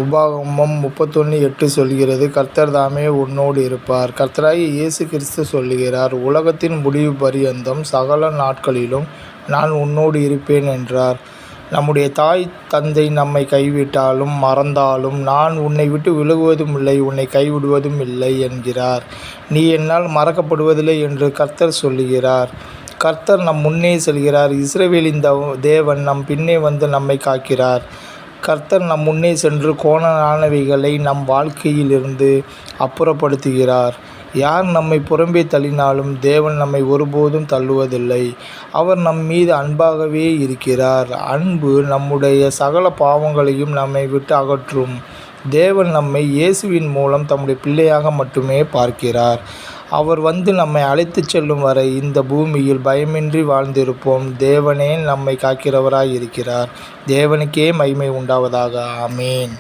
உபாகமம் 31:8 சொல்கிறது, கர்த்தர் தாமே உன்னோடு இருப்பார். கர்த்தராகிய இயேசு கிறிஸ்து சொல்லுகிறார், உலகத்தின் முடிவு பரியந்தம் சகல நாட்களிலும் நான் உன்னோடு இருப்பேன் என்றார். நம்முடைய தாய் தந்தை நம்மை கைவிட்டாலும் மறந்தாலும் நான் உன்னை விட்டு விலகுவதும் இல்லை, உன்னை கைவிடுவதும் இல்லை என்கிறார். நீ என்னால் மறக்கப்படுவதில்லை என்று கர்த்தர் சொல்லுகிறார். கர்த்தர் நம் முன்னே செல்கிறார். இஸ்ரவேலின் தேவன் நம் பின்னே வந்து நம்மை காக்கிறார். கர்த்தர் நம் முன்னே சென்று கோணலானவைகளை நம் வாழ்க்கையிலிருந்து அப்புறப்படுத்துகிறார். யார் நம்மை புறம்பே தள்ளினாலும் தேவன் நம்மை ஒருபோதும் தள்ளுவதில்லை. அவர் நம் மீது அன்பாகவே இருக்கிறார். அன்பு நம்முடைய சகல பாவங்களையும் நம்மை விட்டு அகற்றும். தேவன் நம்மை இயேசுவின் மூலம் தம்முடைய பிள்ளையாக மட்டுமே பார்க்கிறார். அவர் வந்து நம்மை அழைத்துச் செல்லும் வரை இந்த பூமியில் பயமின்றி வாழ்ந்திருப்போம். தேவனே நம்மை காக்கிறவராய் இருக்கிறார். தேவனுக்கே மகிமை உண்டாவதாக. ஆமேன்.